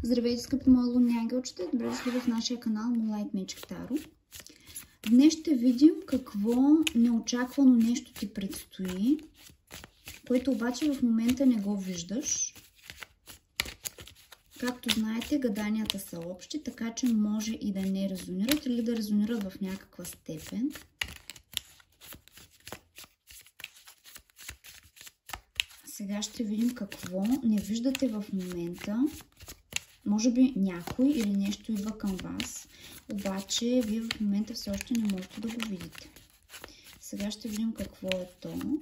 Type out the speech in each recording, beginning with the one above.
Здравейте, скъпи мои лунни ангелчета! Добре дошли в нашия канал Moonlight Magic Tarot. Днес ще видим какво неочаквано нещо ти предстои, което обаче в момента не го виждаш. Както знаете, гаданията са общи, така че може и да не резонират или да резонират в някаква степен. Сега ще видим какво не виждате в момента. Може би някой или нещо идва към вас, обаче вие в момента все още не можете да го видите. Сега ще видим какво е то.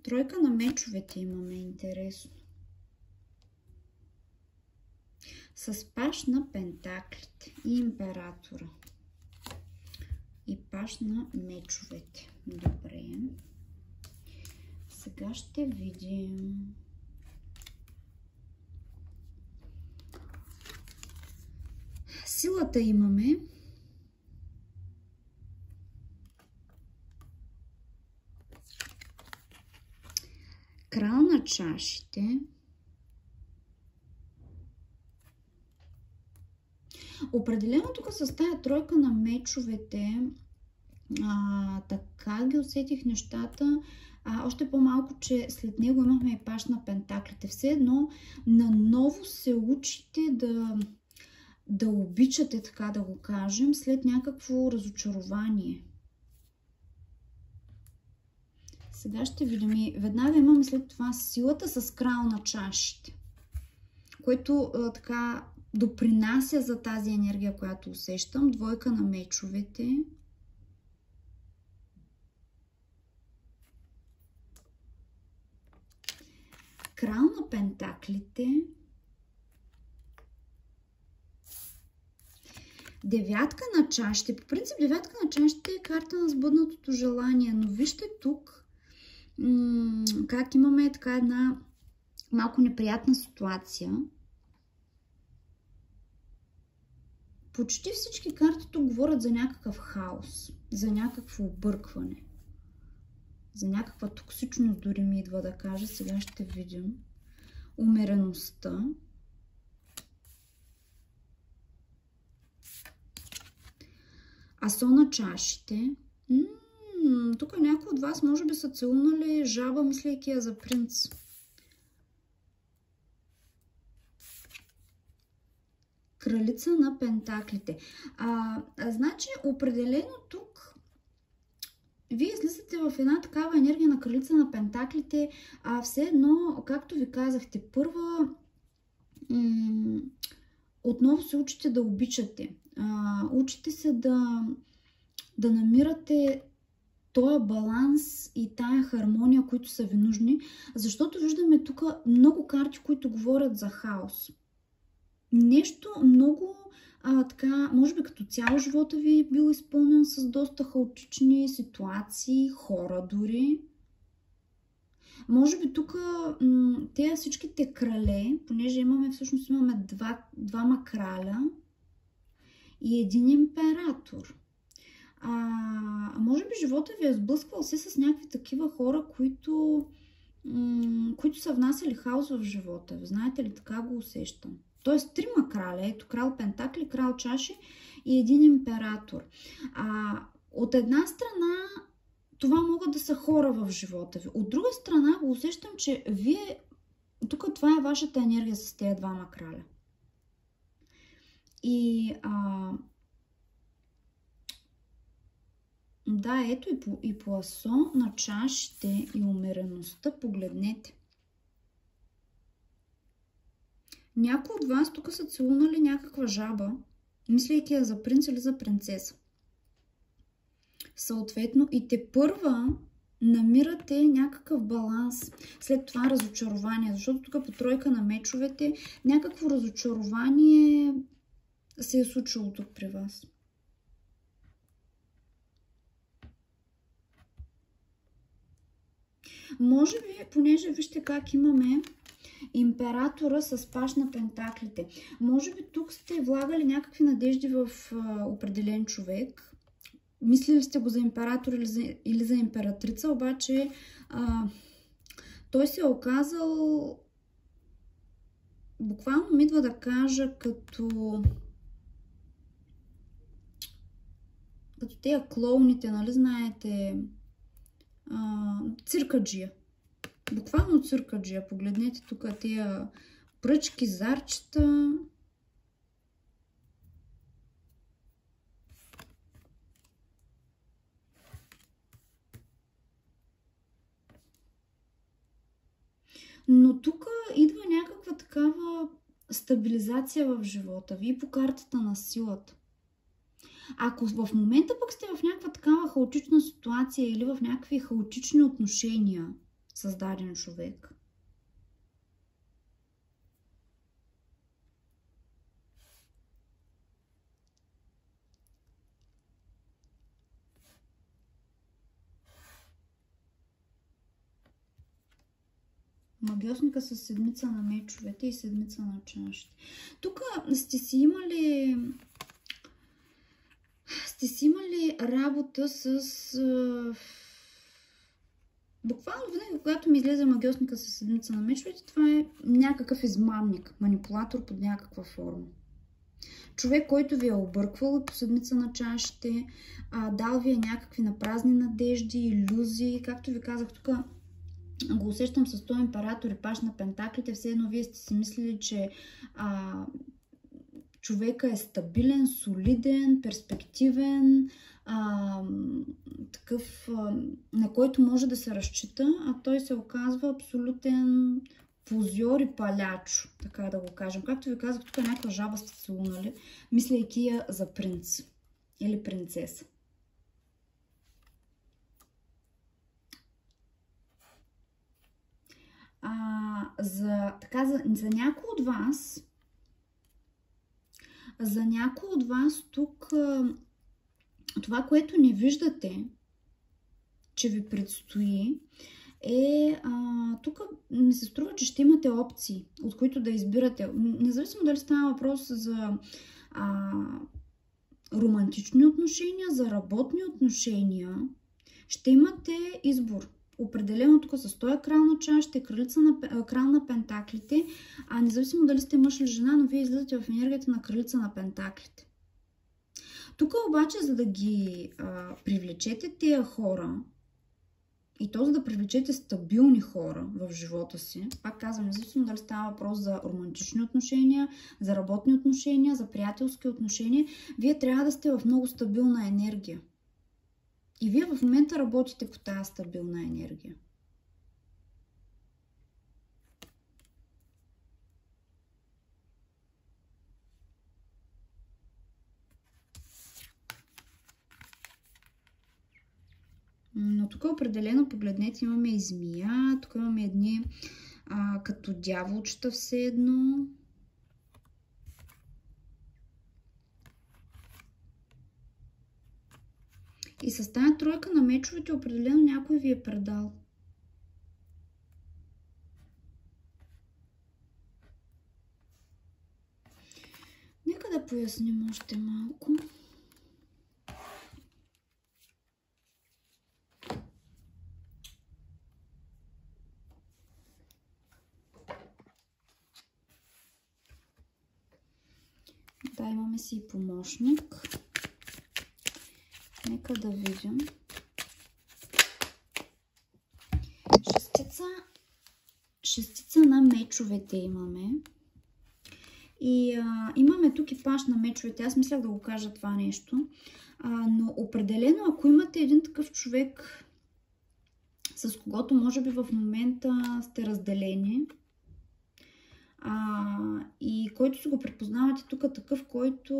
Тройка на мечовете имаме, интересно. С паш на пентаклите и императора. И паш на мечовете. Добре. Сега ще видим. Силата имаме. Крал на чашите. Определено тук с тая тройка на мечовете така ги усетих нещата. Още по-малко, че след него имахме и паш на пентаклите. Все едно наново се учите да обичате, така да го кажем, след някакво разочарование. Сега ще видим и веднага имаме след това силата с крал на чашите, което така допринася за тази енергия, която усещам. Двойка на мечовете. Крал на пентаклите. Девятка на чашите. По принцип девятка на чашите е карта на сбъднатото желание, но вижте тук как имаме така една малко неприятна ситуация. Почти всички карти тук говорят за някакъв хаос, за някакво объркване, за някаква токсичност, дори ми идва да кажа. Сега ще видим умереността. Асо на чашите. Тук някои от вас може би са целунали жаба, мислейки я за принц. Кралица на пентаклите. Значи, определено тук вие излизате в една такава енергия на кралица на пентаклите. Все едно, както ви казахте, първа отново се учите да обичате. Учите се да намирате този баланс и тая хармония, които са ви нужни, защото виждаме тук много карти, които говорят за хаос. Нещо много така, може би като цяло живота ви е бил изпълнен с доста хаотични ситуации, хора дори. Може би тук всичките крале, понеже всъщност имаме двама краля и един император. Може би живота ви е сблъсквал се с някакви такива хора, които са внасяли хаос в живота. Знаете ли, така го усещам. Тоест трима краля, ето крал пентакли, крал чаши и един император. От една страна това могат да са хора в живота ви. От друга страна, го усещам, че вие, тук това е вашата енергия с тези двама краля. И да, ето и по асо на чашите и умереността, погледнете. Някои от вас тук са целунали някаква жаба, мислейки я за принц или за принцеса. Съответно и тепърва намирате някакъв баланс, след това разочарование, защото тук по тройка на мечовете някакво разочарование се е случило тук при вас. Може би, понеже вижте как имаме императора с паш на пентаклите. Може би тук сте влагали някакви надежди в определен човек. Мислили сте го за император или за императрица, обаче той се е оказал, буквално ми идва да кажа, като тези клоуните, нали знаете, циркаджия. Буквално циркаджия. Погледнете тук тия пръчки, зарчета. Но тук идва някаква такава стабилизация в живота ви по картата на силата. Ако в момента пък сте в някаква такава хаотична ситуация или в някакви хаотични отношения с даден човек, магиосника с седмица на мечовете и седмица на чашите. Тук сте си имали работа с... Буквално винаги, когато ми излезе магиосника с седмица на мечовете, това е някакъв измамник, манипулатор под някаква форма. Човек, който ви е обърквал по седмица на чашите, дал ви е някакви напразни надежди, илюзии. Както ви казах, тук го усещам с този император и паш на пентаклите. Все едно вие сте си мислили, че човека е стабилен, солиден, перспективен, такъв, на който може да се разчита, а той се оказва абсолютен позор и палячо, така да го кажем. Както ви казах, тук някаква жаба сте целунали, мислейки я за принц или принцеса. За някои от вас тук това, което не виждате, че ви предстои, тук ми се струва, че ще имате опции, от които да избирате. Независимо дали става въпрос за романтични отношения, за работни отношения, ще имате избор. Определено тук с този крал на чашите, крал на пентаклите, независимо дали сте мъж или жена, но вие излизате в енергията на кралица на пентаклите. Тук обаче, за да ги привлечете тези хора, и то за да привлечете стабилни хора в живота си, пак казвам, независимо дали става въпрос за романтични отношения, за работни отношения, за приятелски отношения, вие трябва да сте в много стабилна енергия. И вие в момента работите по тази стабилна енергия. Но тук определено, погледнете, имаме и змия, тук имаме едни като дяволчета все едно. И с тази тройка на мечовете определено някой ви е предал. Нека да поясним още малко. Да, имаме си и помощник. Нека да видим. шестица на мечовете имаме. И имаме тук и паш на мечовете. Аз мислях да го кажа това нещо. Но определено, ако имате един такъв човек, с когото може би в момента сте разделени, и който си го препознавате тук такъв, който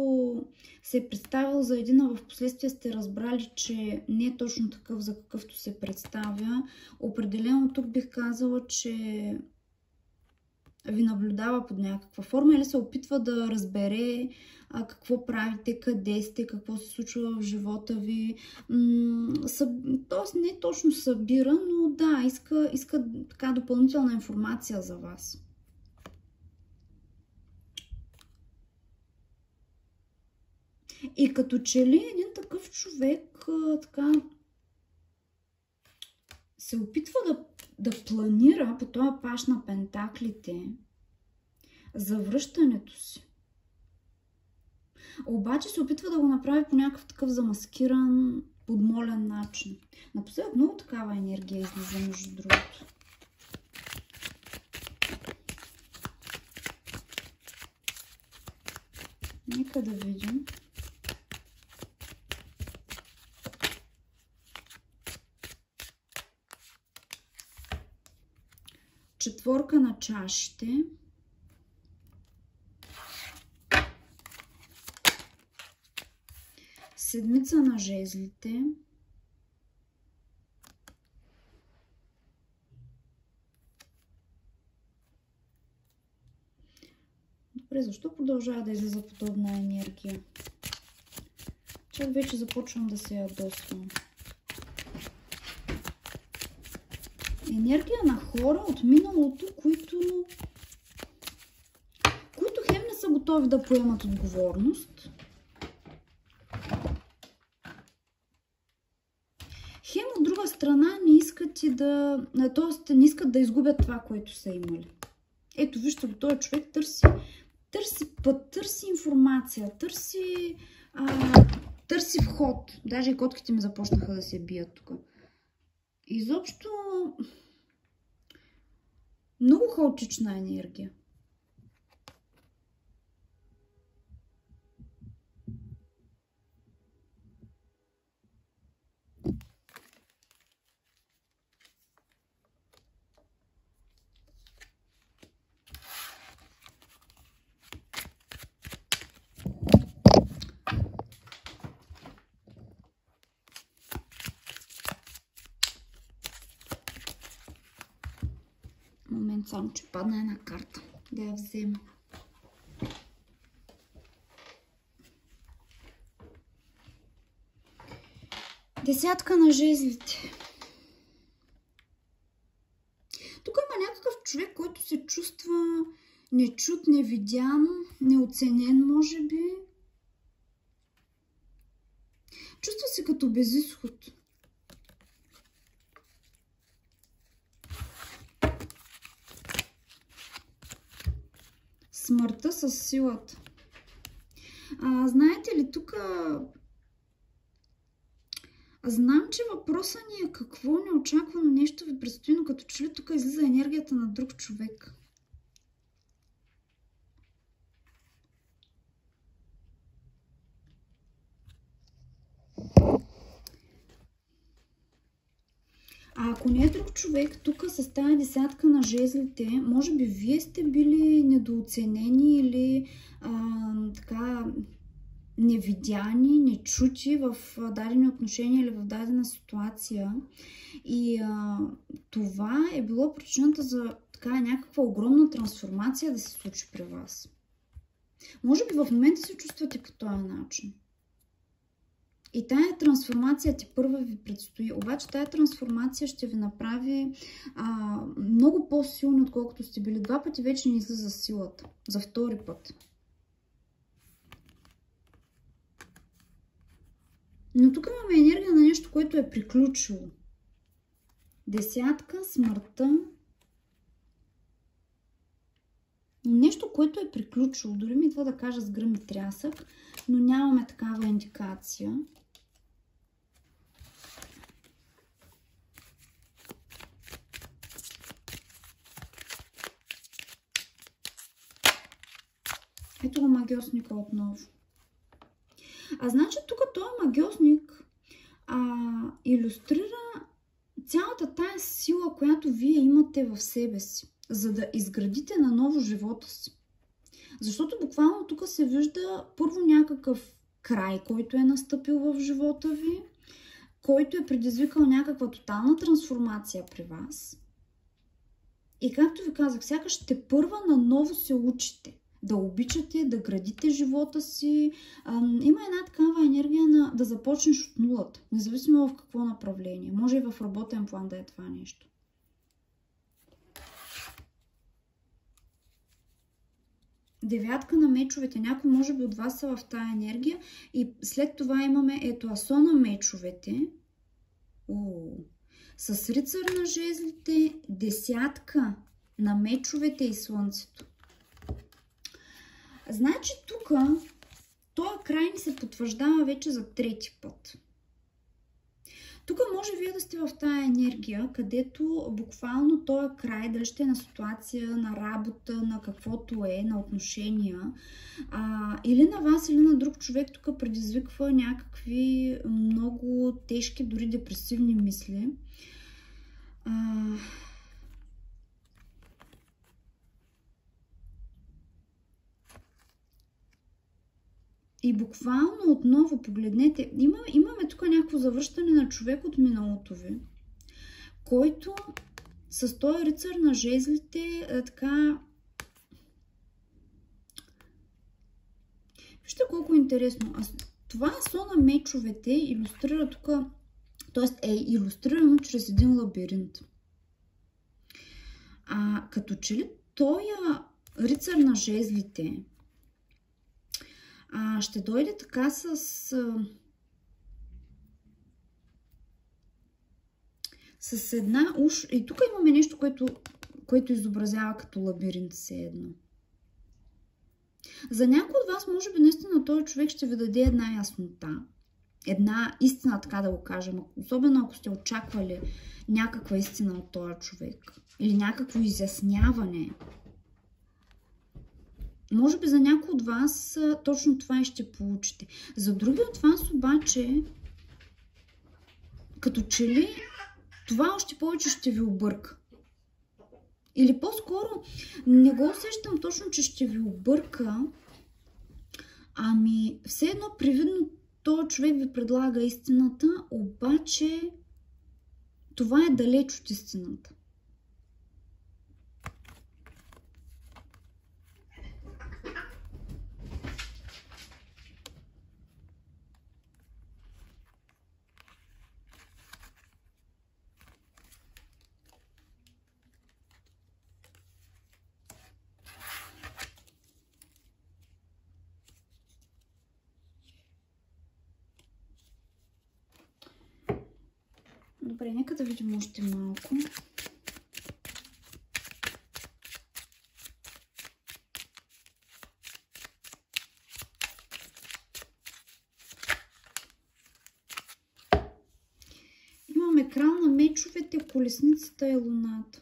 се е представил за един, а в последствие сте разбрали, че не е точно такъв, за какъвто се представя, определено тук бих казала, че ви наблюдава под някаква форма или се опитва да разбере какво правите, къде сте, какво се случва в живота ви. Тоест не точно събира, но да, иска така допълнителна информация за вас. И като че ли един такъв човек така се опитва да планира по този паш на пентаклите за връщането си. Обаче се опитва да го направи по някакъв такъв замаскиран, подмолен начин. Напоследък много такава енергия излиза, между другото. Нека да видим. Четворка на чашите. Седмица на жезлите. Добре, защо продължава да излиза подобна енергия? Чак вече започвам да се ядосвам. Енергия на хора от миналото, които хем не са готови да поемат отговорност. Хем от друга страна не искат т.е. не искат да изгубят това, което са имали. Ето, вижте го, този човек търси път, търси информация, търси вход. Даже и котките ми започнаха да се бият тук. Изобщо много хаотична енергия. Момент, само че падна една карта. Да я взема. Десятка на жезлите. Тук има някакъв човек, който се чувства нечут, невидян, неоценен, може би. Чувства се като безизход. Смъртта със силата. Знаете ли, тук знам, че въпросът ни е какво неочаквано нещо ви предстои, но като че ли тук излиза енергията на друг човек. А ако не е друг човек, тук с тази десятка на жезлите, може би вие сте били недооценени или така невидяни, нечути в дадени отношения или в дадена ситуация. И това е било причината за така някаква огромна трансформация да се случи при вас. Може би в момента се чувствате по този начин. И тая трансформация ти първа ви предстои. Обаче тая трансформация ще ви направи много по-силни, отколкото сте били. Два пъти вече не излиза силата. За втори път. Но тук имаме енергия на нещо, което е приключило. Десятка, смъртта. Нещо, което е приключило. Дори ми идва да кажа с гръм и трясък, но нямаме такава индикация. Ето го магиосника отново. Значи тук този магиосник илюстрира цялата тая сила, която вие имате в себе си, за да изградите наново живота си. Защото буквално тук се вижда първо някакъв край, който е настъпил в живота ви, който е предизвикал някаква тотална трансформация при вас. И както ви казах, сякаш тепърва наново се учите да обичате, да градите живота си. Има една такава енергия да започнеш от нулата, независимо в какво направление. Може и в работен план да е това нещо. Девятка на мечовете. Някой може би от вас са в тая енергия. И след това имаме ето асо на мечовете. С рицар на жезлите, десятка на мечовете и слънцето. Значи тук този край ни се потвърждава вече за трети път. Тук може вие да сте в тая енергия, където буквално този край, дали ще е на ситуация, на работа, на каквото е, на отношения, или на вас, или на друг човек, тук предизвиква някакви много тежки, дори депресивни мисли. И буквално отново погледнете, имаме тук някакво завръщане на човек от миналото ви, който с този рицар на жезлите така... Вижте колко интересно. Това асо на мечовете илюстрира тук, т.е. е илюстрирано чрез един лабиринт. Като че ли този рицар на жезлите ще дойде така с една уж... И тук имаме нещо, което изобразява като лабиринт все едно. За някой от вас, може би, наистина този човек ще ви даде една яснота. Една истина, така да го кажем. Особено ако сте очаквали някаква истина от този човек. Или някакво изясняване. Може би за някой от вас точно това и ще получите. За други от вас обаче, като че ли това още повече ще ви обърка. Или по-скоро не го усещам точно, че ще ви обърка, ами все едно привидно този човек ви предлага истината, обаче това е далеч от истината. Добре, нека да видим още малко. Имаме крал на мечовете, колесницата и луната.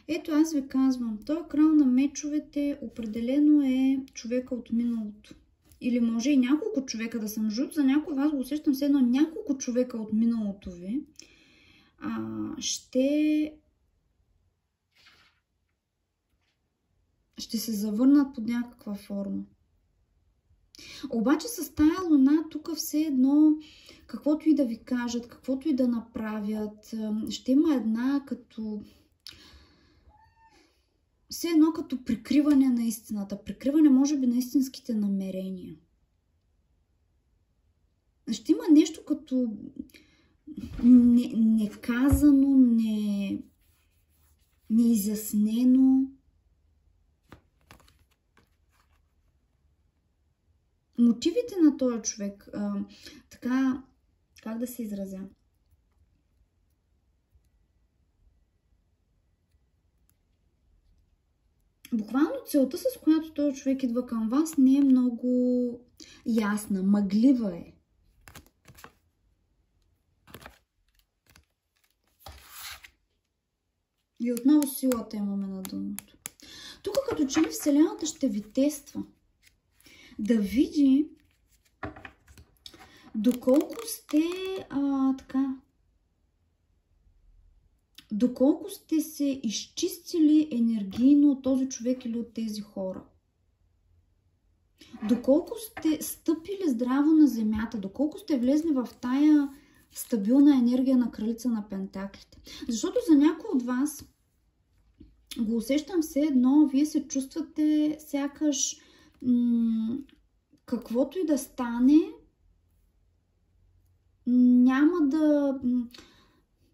Ето аз ви казвам, този крал на мечовете определено е човека от миналото. Или може и няколко човека да съм жут. За някой от вас го усещам все едно няколко човека от миналото ви. Ще се завърнат под някаква форма. Обаче с тая луна тук все едно, каквото и да ви кажат, каквото и да направят, ще има една като... Все едно като прикриване на истината. Прикриване може би на истинските намерения. Ще има нещо като неказано, неизяснено. Мотивите на този човек, така, как да се изразя? Буквално целта, с която този човек идва към вас, не е много ясна, мъглива е. И отново силата имаме на дъното. Тук като че ли Вселената ще ви тества. Да види доколко сте доколко сте се изчистили енергийно от този човек или от тези хора. Доколко сте стъпили здраво на земята, доколко сте влезли в тая стабилна енергия на кралица на пентаклите. Защото за някой от вас го усещам все едно, вие се чувствате сякаш каквото и да стане, няма да...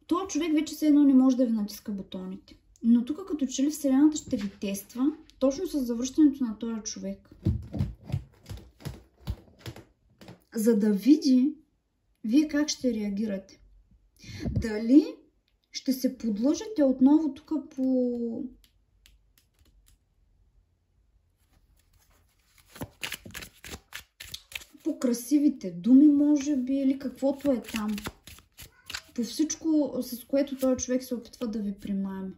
Този човек вече все едно не може да ви натиска бутоните. Но тук като че ли Вселената ще ви тества, точно с завръщането на този човек. За да види вие как ще реагирате. Дали ще се подлъжете отново тук по красивите думи, може би, или каквото е там. По всичко, с което този човек се опитва да ви примаме.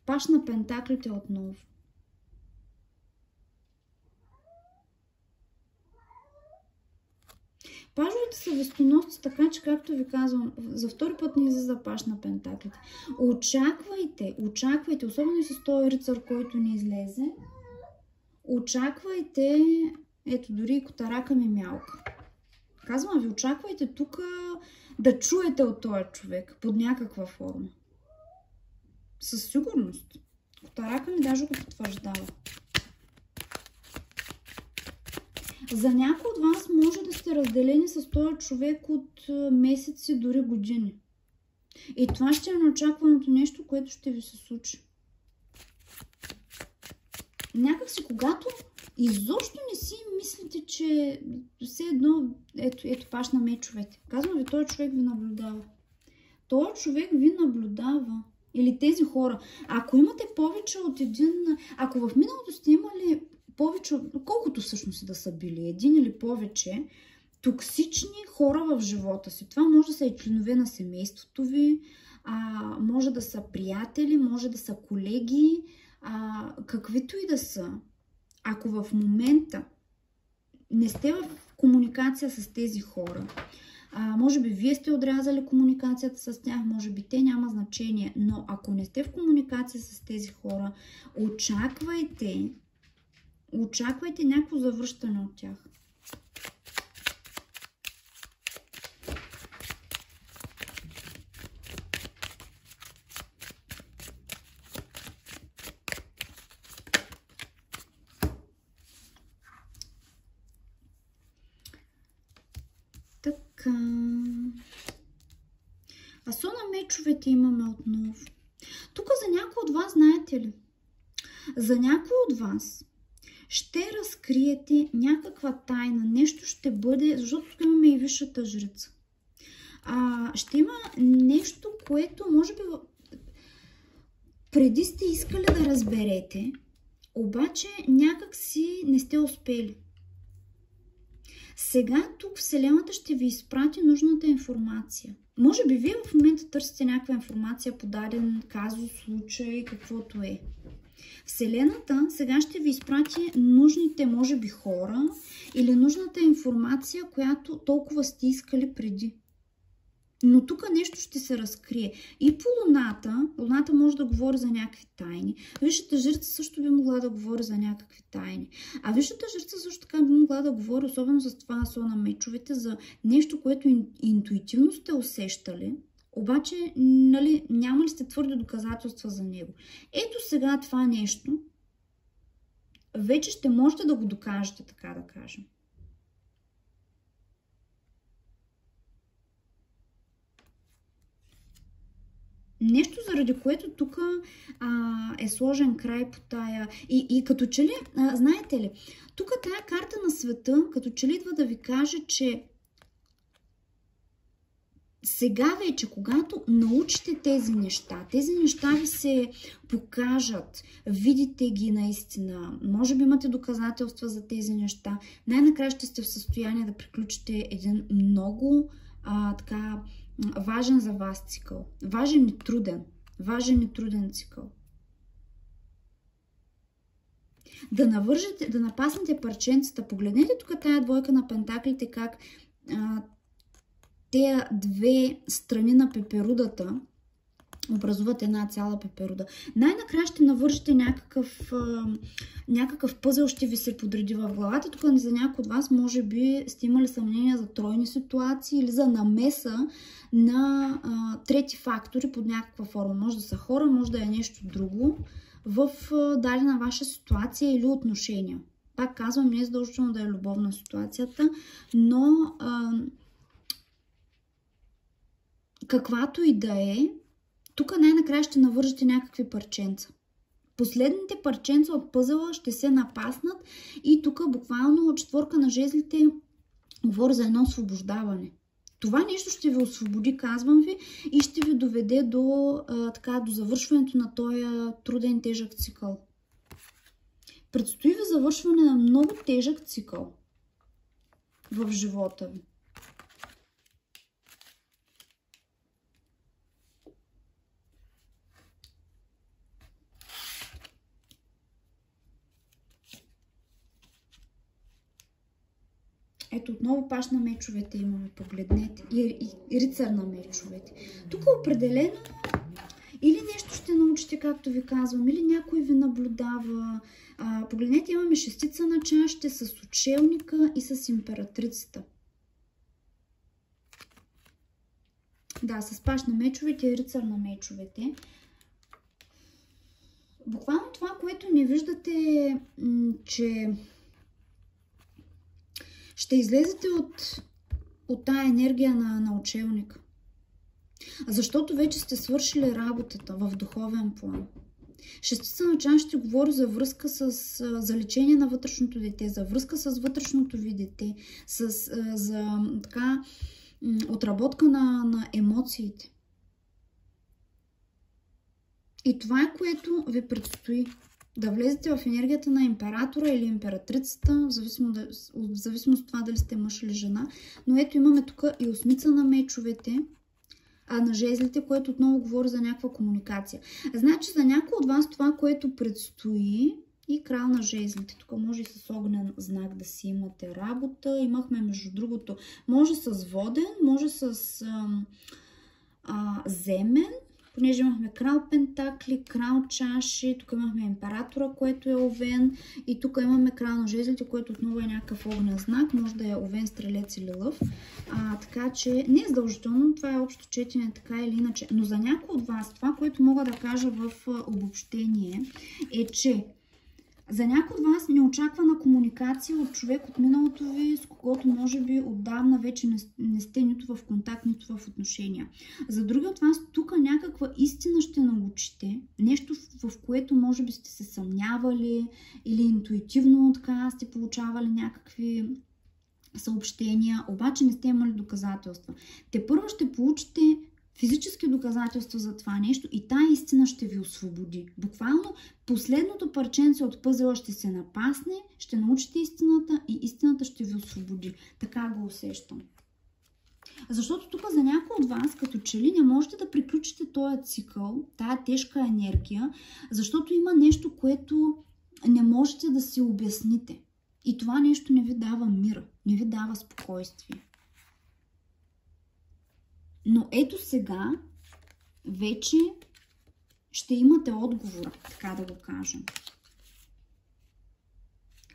Паш на пентаклите отново. Пажовете са вестоносци, така че, както ви казвам, за втори път не излиза паш на пентаклите. Очаквайте, особено и с този рицар, който ни излезе. Очаквайте, ето дори и котарака ми мялка. Казвам ви, очаквайте тук да чуете от този човек под някаква форма. Със сигурност. Котарака ми даже го потвърждава. За някой от вас може да сте разделени с този човек от месеци, дори години. И това ще е неочакваното нещо, което ще ви се случи. Някак си, когато изобщо не си мислите, че все едно, ето паш на мечовете. Казвам ви, този човек ви наблюдава. Този човек ви наблюдава. Или тези хора. Ако имате повече от един... Ако в миналото сте имали повече, колкото всъщност да са били, един или повече токсични хора в живота си. Това може да са и членове на семейството ви, може да са приятели, може да са колеги, каквито и да са. Ако в момента не сте в комуникация с тези хора, може би вие сте отрязали комуникацията с тях, може би те, няма значение, но ако не сте в комуникация с тези хора, очаквайте някакво завръщане от тях. Така. Асо на мечовете имаме отново. Тук за някой от вас, знаете ли? За някой от вас ще разкриете някаква тайна. Нещо ще бъде, защото тук имаме и висшата жрица. Ще има нещо, което може би преди сте искали да разберете, обаче някак си не сте успели. Сега тук Вселената ще ви изпрати нужната информация. Може би вие в момента търсите някаква информация по даден казус, случай, каквото е. Вселената сега ще ви изпрати нужните, може би, хора или нужната информация, която толкова сте искали преди. Но тук нещо ще се разкрие. И по Луната може да говори за някакви тайни. Висшата жрица също би могла да говори за някакви тайни. А висшата жрица също така би могла да говори, особено с това асо на мечовете, за нещо, което интуитивно сте усещали. Обаче, нали, няма ли сте твърди доказателства за него? Ето сега това нещо вече ще можете да го докажете, така да кажем. Нещо, заради което тук е сложен край по тая. И като че ли, знаете ли, тук тая карта на света, като че ли идва да ви каже, че сега вече, когато научите тези неща ви се покажат, видите ги наистина, може би имате доказателства за тези неща, най-накрая ще сте в състояние да приключите един много така важен за вас цикъл. Важен и труден цикъл. да напаснете парченцата. Погледнете тук тая двойка на пентаклите, как тези две страни на пеперудата образуват една цяла пеперуда. Най-накрая ще навършите някакъв пъзел, ще ви се подреди в главата. Тук за някои от вас може би сте имали съмнения за тройни ситуации или за намеса на трети фактори под някаква форма. Може да са хора, може да е нещо друго в дадена ваша ситуация или отношения. Пак казвам, не е задължително да е любовна ситуацията, но каквато и да е, тук най-накрая ще навържете някакви парченца. Последните парченца от пъзела ще се напаснат и тук буквално четворка на жезлите говори за едно освобождаване. Това нещо ще ви освободи, казвам ви, и ще ви доведе до завършването на този труден, тежък цикъл. Предстои ви завършване на много тежък цикъл в живота ви. Ето отново паш на мечовете имаме, погледнете. И рицар на мечовете. Тук определено или нещо ще научите, както ви казвам, или някой ви наблюдава. Погледнете, имаме шестица на чашите с учелника и с императрицата. Да, с паш на мечовете и рицар на мечовете. Буквално това, което не виждате, че ще излезете от тая енергия на учелника. Защото вече сте свършили работата в духовен план. Шестица на чаш ще говори за връзка за лечение на вътрешното дете, за връзка с вътрешното ви дете, за отработка на емоциите. И това е, което ви предстои. Да влезете в енергията на императора или императрицата, в зависимост от това дали сте мъж или жена. Но ето имаме тук и осмица на мечовете, на жезлите, което отново говори за някаква комуникация. Значи за някой от вас това, което предстои, и крал на жезлите. Тук може и с огнен знак да си имате работа. Имахме, между другото, може с воден, може с земен, понеже имахме крал пентакли, крал чаши, тук имахме императора, което е овен, и тук имаме крал на жезлите, което отново е някакъв огнен знак, може да е овен, стрелец или лъв. Така че не е задължително, това е общо четене така или иначе. Но за някой от вас, това, което мога да кажа в обобщение, е, че за някой от вас неочаквана комуникация от човек от миналото ви, с когото може би отдавна вече не сте нито в контакт, нито в отношения. За други от вас тук някаква истина ще научите, нещо в което може би сте се съмнявали или интуитивно така сте получавали някакви съобщения, обаче не сте имали доказателства. Те първо ще получите физически доказателства за това нещо и тая истина ще ви освободи. Буквално последното парченце от пъзела ще се напасне, ще научите истината и истината ще ви освободи. Така го усещам. Защото тук за някой от вас, като че ли не можете да приключите този цикъл, тая тежка енергия, защото има нещо, което не можете да си обясните. И това нещо не ви дава мир, не ви дава спокойствие. Но ето сега вече ще имате отговора, така да го кажем.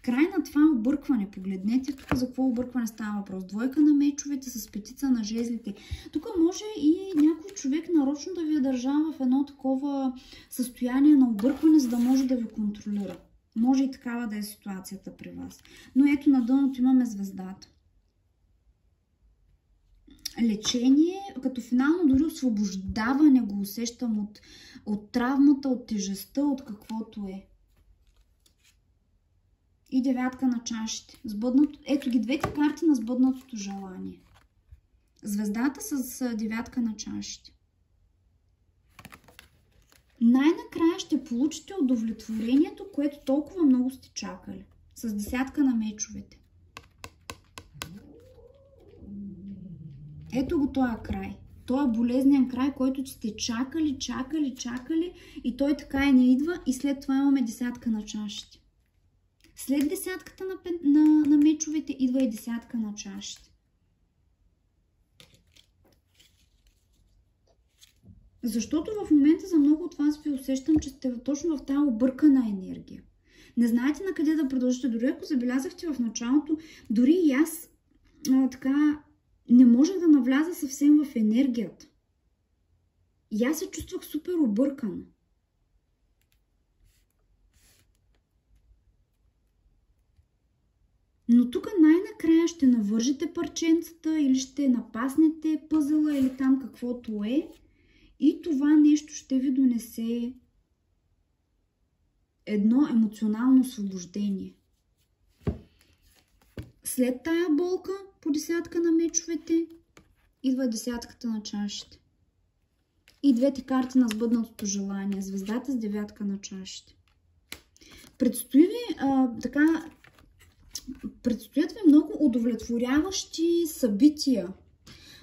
Край на това объркване. Погледнете тук за какво объркване става въпрос. Двойка на мечовете с петица на жезлите. Тук може и някой човек нарочно да ви държава в едно такова състояние на объркване, за да може да ви контролира. Може и такава да е ситуацията при вас. Но ето на дъното имаме звездата. Лечение, като финално дори освобождаване го усещам от травмата, от тежестта, от каквото е. И девятка на чашите. Ето ги двете карти на сбъднатото желание. Звездата с девятка на чашите. Най-накрая ще получите удовлетворението, което толкова много сте чакали. С десятка на мечовете. Ето го този край. Този болезнен край, който сте чакали и той така и не идва и след това имаме десятка на чашите. След десятката на мечовете идва и десятка на чашите. Защото в момента за много от вас ви усещам, че сте точно в тази объркана енергия. Не знаете на къде да продължите. Дори ако забелязахте в началото, дори и аз така не може да навляза съвсем в енергията. И аз се чувствах супер объркана. Но тук най-накрая ще навържете парченцата или ще напаснете пъзела или там каквото е. И това нещо ще ви донесе едно емоционално освобождение. След тая болка по десятка на мечовете идва десятката на чашите. И двете карти на сбъднатото желание. Звездата с девятка на чашите. Предстоят ви много удовлетворяващи събития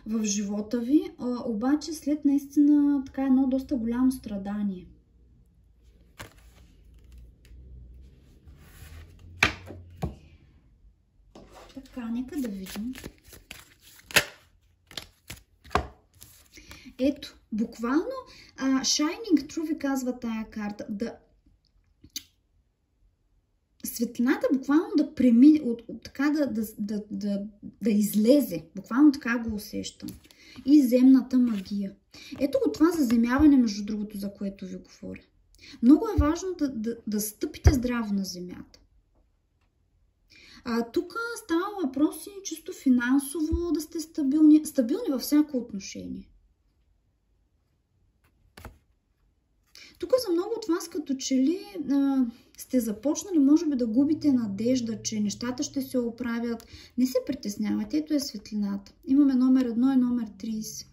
в живота ви, обаче след наистина така едно доста голямо страдание. Така, нека да видим. Ето, буквално Shining True ви казва тая карта. Светлината буквално да премине, така да излезе. Буквално така го усещам. И земната магия. Ето го това заземяване, между другото, за което ви говоря. Много е важно да стъпите здраво на земята. Тук става въпрос и чисто финансово да сте стабилни. Стабилни във всяко отношение. Тук за много от вас като че ли сте започнали, може би, да губите надежда, че нещата ще се оправят. Не се притеснявайте, ето е светлината. Имаме номер 1 и номер 30.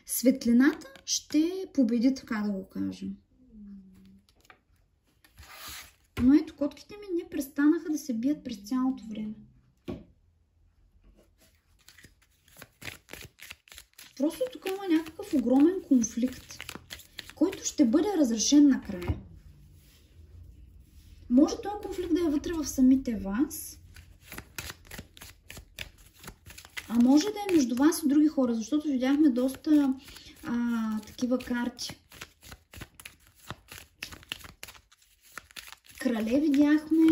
Светлината ще победи, така да го кажем. Но ето, котките ми не престанаха да се бият през цялото време. Просто тук има някакъв огромен конфликт, който ще бъде разрешен накрая. Може този конфликт да е вътре в самите вас, а може да е между вас и други хора, защото видяхме доста такива карти. Крале видяхме.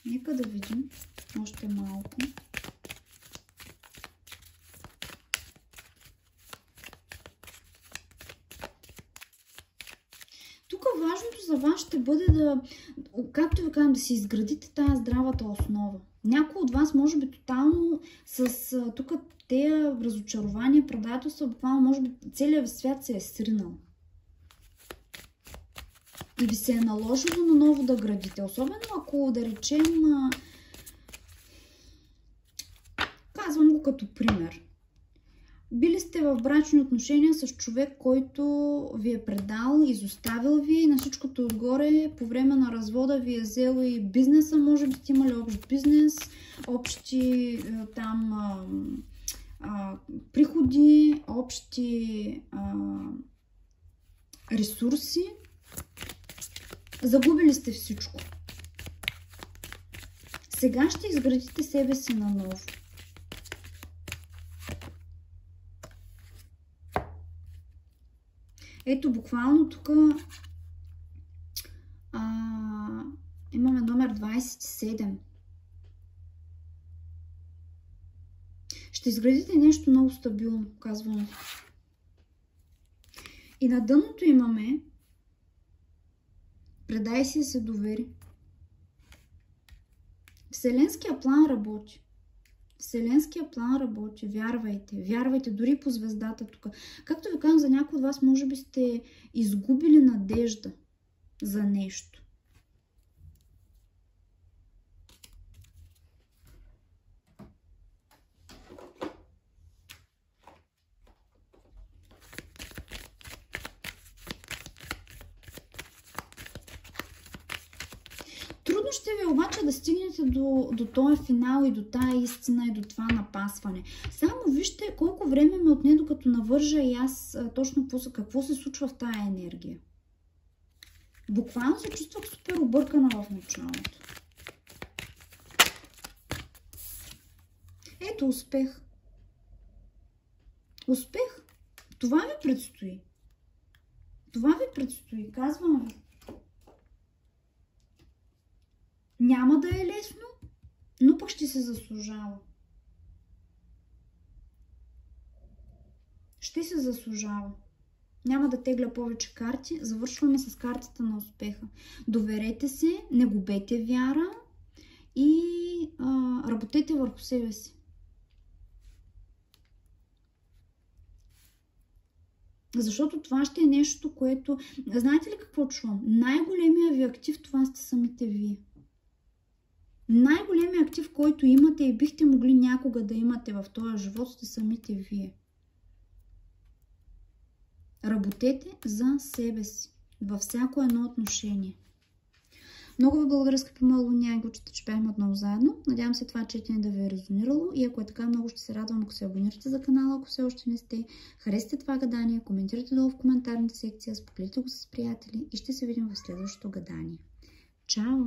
Нека да видим още малко. Тук важното за вас ще бъде както ви казвам, да си изградите тая здравата основа. Някой от вас може би тотално с тук тези разочарования, предателства, буквално може би целият свят се е сринал. И ви се е наложило наново да градите. Особено ако, да речем, казвам го като пример. Били сте в брачни отношения с човек, който ви е предал, изоставил ви и на всичкото отгоре по време на развода ви е взел и бизнеса, може би сте имали общ бизнес, общи там приходи, общи ресурси. Загубили сте всичко. Сега ще изградите себе си наново. Ето, буквално тук имаме номер 27. Ще изградите нещо много стабилно, казвам. И на дъното имаме предай си и се довери. Вселенския план работи. Вселенския план работи. Вярвайте. Вярвайте дори по звездата тук. Както ви казвам, за някои от вас може би сте изгубили надежда за нещо. ще ви обаче да стигнете до този финал и до тая истина и до това напасване. Само вижте колко време ме отне докато навържа и аз точно какво се случва в тая енергия. Буквално се чувствах супер объркана в началото. Ето успех. Успех. Това ви предстои. Това ви предстои, казвам ви. Няма да е лесно, но пък ще се заслужава. Ще се заслужава. Няма да тегля повече карти. Завършваме с картата на успеха. Доверете се, не губете вяра и работете върху себе си. Защото това ще е нещо, което... Знаете ли какво чувам? Най-големия ви актив, това сте самите вие. Най-големият актив, който имате и бихте могли някога да имате в този живот, сте самите вие. Работете за себе си. Във всяко едно отношение. Много ви благодаря, скъпи мои луни ангелчета, че бяхме отново заедно. Надявам се това четене да ви е резонирало и ако е така, много ще се радвам, ако се абонирате за канала, ако все още не сте. Харесайте това гадание, коментирайте долу в коментарната секция, споделите го с приятели и ще се видим в следващото гадание. Чао!